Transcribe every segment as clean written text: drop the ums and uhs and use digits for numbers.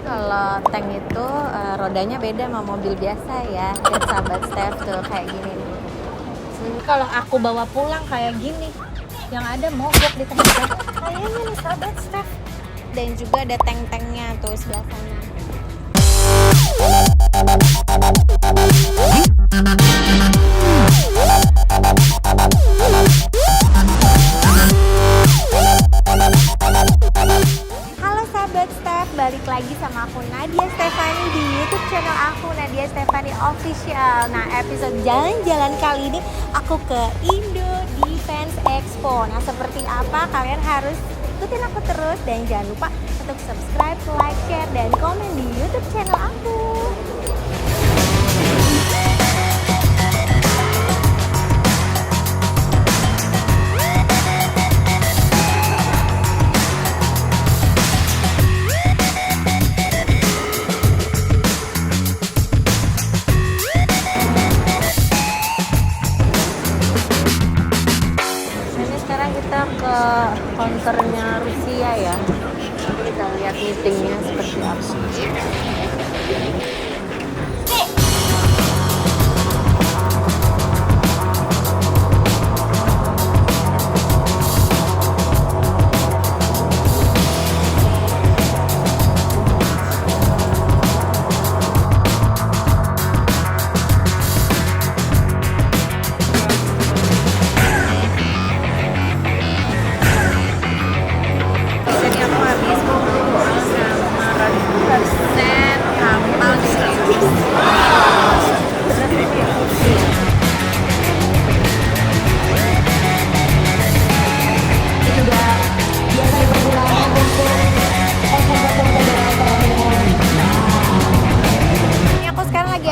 kalau tank itu rodanya beda sama mobil biasa ya. Lihat sahabat Steph tuh kayak gini nih. Kalau aku bawa pulang kayak gini, yang ada mogok di tengah. Kayaknya nih sahabat Steph. Dan juga ada tank-tanknya tuh sebelah sana. Halo sahabat Steph, balik lagi sama aku Nadia Stefani di YouTube channel aku Nadia Stefani Official. Nah, episode jalan-jalan kali ini aku ke Indo Defense Expo. Nah, seperti apa kalian harus ikutin aku terus dan jangan lupa untuk subscribe, like, share, dan komen di YouTube channel aku. Kita ke counternya Rusia ya. Kita lihat meetingnya seperti apa.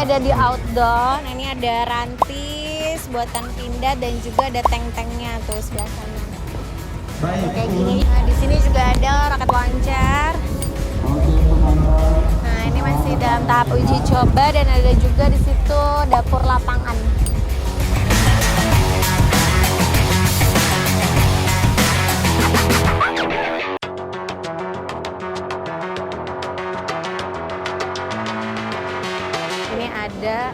Ada di outdoor. Nah, ini ada rantis buatan Pindad dan juga ada tank-tanknya tuh sebelah sana. Kayak gini. Nah, di sini juga ada roket launcher. Nah, ini masih dalam tahap uji coba dan ada juga di situ dapur lapangan. Ada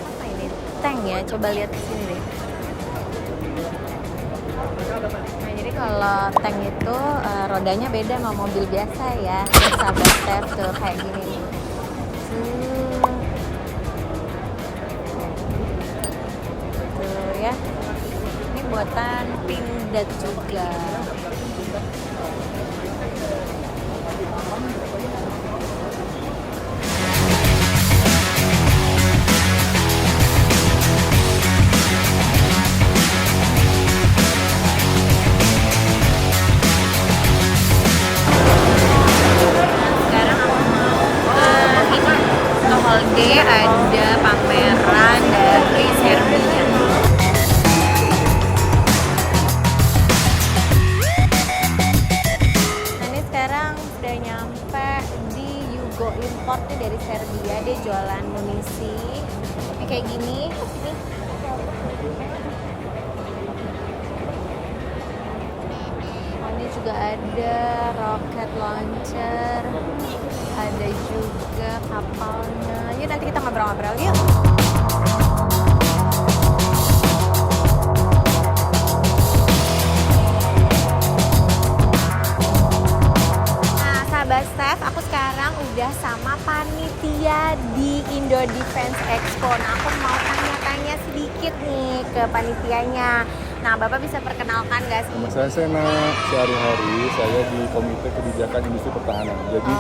apa ini? Tank ya, coba lihat di sini deh. Nah, jadi kalau tank itu rodanya beda sama mobil biasa ya. Sahabat Steph tuh kayak gini nih. Tuh ya. Ini buatan Pindad juga. Ada pameran dari Serbia. Nah, ini sekarang udah nyampe di Yugo Import nih dari Serbia. Dia jualan munisi. Ini kayak gini. Nih. Ini juga ada rocket launcher. Ada juga kapalnya. Yuk nanti kita ngobrol-ngobrol yuk. Nah, sahabat Steph, aku sekarang udah sama panitia di Indo Defense Expo. Nah, aku mau tanya-tanya sedikit nih ke panitianya. Nah, Bapak bisa perkenalkan nggak sih? Nama saya Sena, sehari-hari saya di Komite Kebijakan Industri Pertahanan. Jadi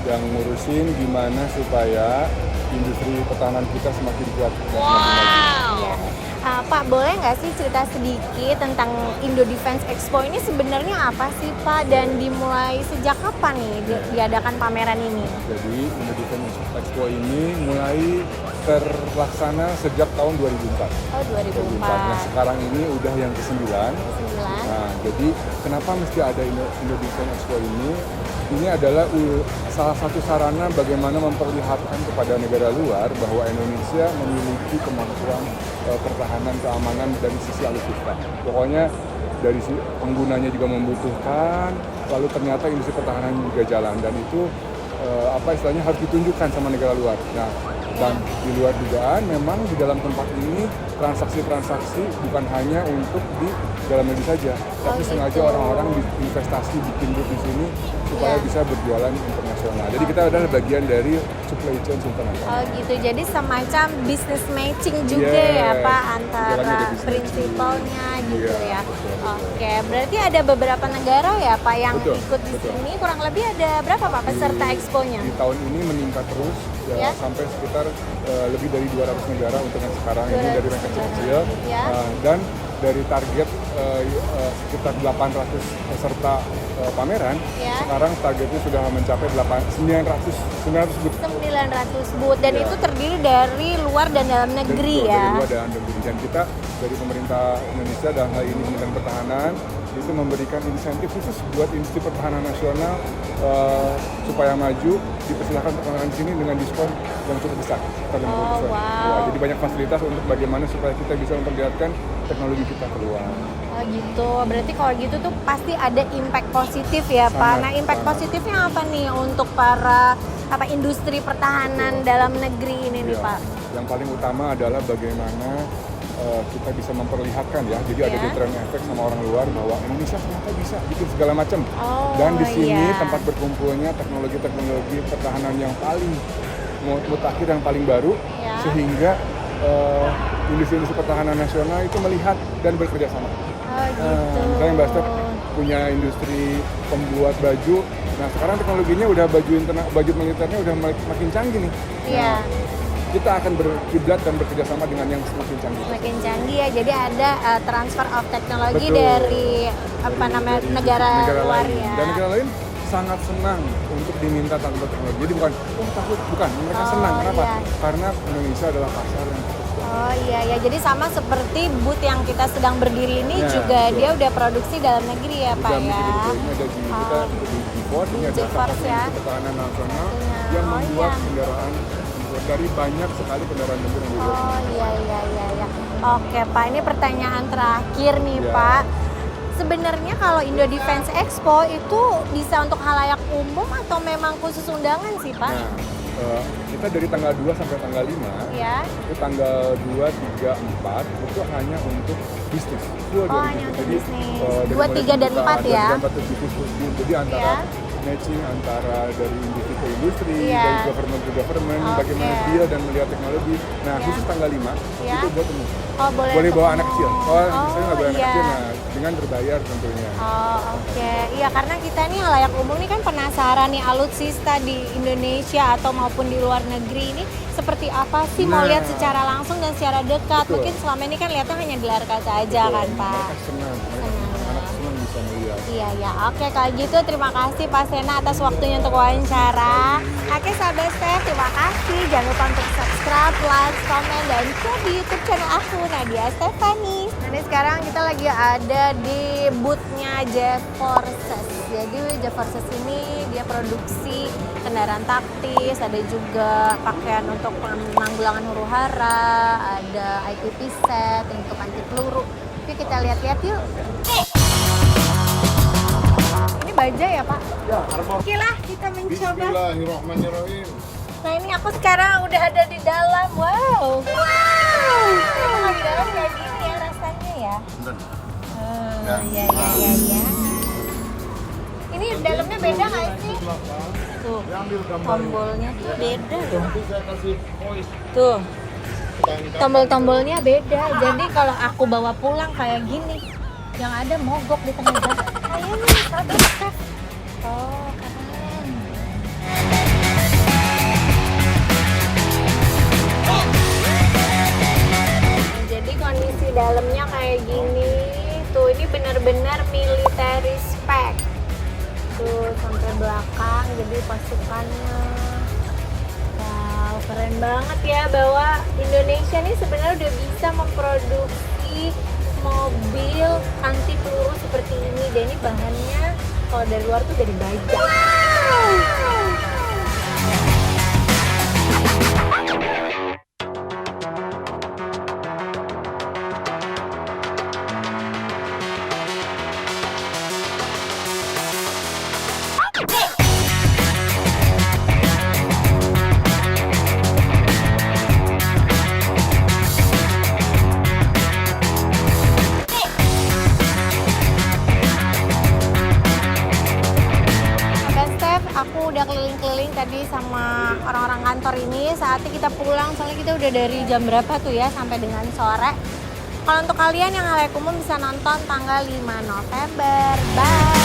yang ngurusin gimana supaya industri pertahanan kita semakin kuat dan semakin maju. Ya. Pak, boleh nggak sih cerita sedikit tentang Indo Defense Expo ini sebenarnya apa sih Pak? Dan dimulai sejak kapan nih diadakan pameran ini? Jadi Indo Defense Expo ini mulai terlaksana sejak tahun 2004. Oh, 2004. Nah, sekarang ini udah yang ke-9. Nah, jadi kenapa mesti ada Indo Defense Expo ini? Ini adalah salah satu sarana bagaimana memperlihatkan kepada negara luar bahwa Indonesia memiliki kemampuan pertahanan keamanan dari sisi alutsista. Pokoknya dari penggunanya juga membutuhkan, lalu ternyata industri pertahanan juga jalan, dan itu apa istilahnya harus ditunjukkan sama negara luar. Nah, dan di luar dugaan memang di dalam tempat ini transaksi-transaksi bukan hanya untuk di dalam negeri saja, tapi sengaja gitu. orang-orang investasi bikin booth di sini supaya bisa berjualan internasional. Jadi kita adalah bagian dari supply chain internasional. Oh gitu, jadi semacam business matching juga ya Pak antara prinsipalnya gitu ya. Oke, berarti ada beberapa negara ya Pak yang ikut di sini. Kurang lebih ada berapa Pak peserta expo-nya? Di tahun ini meningkat terus ya, sampai sekitar lebih dari 200 negara untuk yang sekarang ini dari yang kecil-kecil. Dan dari target sekitar 800 peserta pameran, sekarang targetnya sudah mencapai 900 booth. 900 booth dan itu terdiri dari luar dan dalam negeri ya. Dari luar dan negeri. Dan kita dari pemerintah Indonesia dalam hal ini Kementerian Pertahanan itu memberikan insentif khusus buat industri pertahanan nasional supaya maju, dipersilakan untuk pameran di sini dengan diskon yang cukup besar. Wow. Ya, jadi banyak fasilitas untuk bagaimana supaya kita bisa memperlihatkan teknologi kita keluar. Oh gitu, berarti kalau gitu tuh pasti ada impact positif ya Pak. Nah impact positifnya apa nih untuk para industri pertahanan dalam negeri ini nih Pak? Yang paling utama adalah bagaimana kita bisa memperlihatkan ya, jadi ada deterrent effect sama orang luar bahwa Indonesia ternyata bisa bikin segala macam. Dan di sini tempat berkumpulnya teknologi pertahanan yang paling mutakhir, yang paling baru, sehingga industri pertahanan nasional itu melihat dan bekerja sama. Misalnya Mbak Steph punya industri pembuat baju, nah sekarang teknologinya udah baju militernya udah makin canggih nih. Nah, kita akan berkiblat dan bekerja sama dengan yang semakin canggih. Semakin canggih ya, jadi ada transfer of teknologi dari negara luar lain. ya. Dan negara lain sangat senang untuk diminta transfer teknologi. Jadi bukan, mereka senang. Kenapa? Karena Indonesia adalah pasar yang cukup. Oh iya, jadi sama seperti booth yang kita sedang berdiri ini juga dia udah produksi dalam negeri ya Pak ya. Kita di GeForce, ini ada Kapasitas Pertahanan Nasional yang membuat kendaraan dari banyak sekali kendaraan tempur yang dibuat. Oh iya. Oke Pak, ini pertanyaan terakhir nih Pak. Sebenarnya kalau Indo Defense Expo itu bisa untuk halayak umum atau memang khusus undangan sih Pak? Nah, kita dari tanggal 2 sampai tanggal 5, itu tanggal 2, 3, 4 itu hanya untuk bisnis. Hanya untuk bisnis. 2, 3, dan 4 ya? 2, 3, 4 itu bisnis. Jadi antara matching antara dari industri ke industri, dari government ke government, bagaimana deal dan melihat teknologi. Nah, khusus tanggal 5 itu buat umum. Boleh bawa anak kecil. Misalnya nggak bawa anak kecil, nah dengan berbayar tentunya. Iya, karena kita nih halayak umum nih kan penasaran nih alutsista di Indonesia atau maupun di luar negeri ini seperti apa sih, mau lihat secara langsung dan secara dekat. Mungkin selama ini kan lihatnya hanya di layar kaca aja kan Pak. Mereka senang, anak senang bisa melihat. Iya. Oke, kalau gitu terima kasih Pak Sena atas waktunya untuk wawancara. Oke sahabat Steph, terima kasih. Jangan lupa untuk subscribe, like, komen, dan share di YouTube channel aku, Nadia Stephanie. Nah, ini sekarang kita lagi ada di booth-nya GeForce. Jadi GeForce ini dia produksi kendaraan taktis, ada juga pakaian untuk penanggulangan huru-hara, ada IPP set untuk anti peluru. Oke, kita lihat-lihat yuk. Ini baja ya Pak? Ya, Oke lah, kita mencoba. Bismillahirrahmanirrahim. Nah ini aku sekarang udah ada di dalam. Wow. Kalau di dalam kayak gini ya rasanya ya. Iya. Ini dalamnya beda nggak sih? Tuh, tombolnya tuh beda loh. Tuh, tombol-tombolnya beda. Jadi kalau aku bawa pulang kayak gini, yang ada mogok di tengah jalan. Kayaknya sahabat Steph. Oh, keren. Jadi kondisi dalamnya kayak gini. Tuh, ini benar-benar military spec. Tuh, sampai belakang jadi pasukannya. Wow, keren banget ya bahwa Indonesia nih sebenarnya udah bisa memproduksi mobil anti peluru seperti ini. Dan ini bahannya kalau dari luar tuh dari baja. sama orang-orang kantor ini. Saatnya kita pulang, soalnya kita udah dari jam berapa tuh ya sampai dengan sore. Kalau untuk kalian yang halayak umum bisa nonton tanggal 5 November. Bye!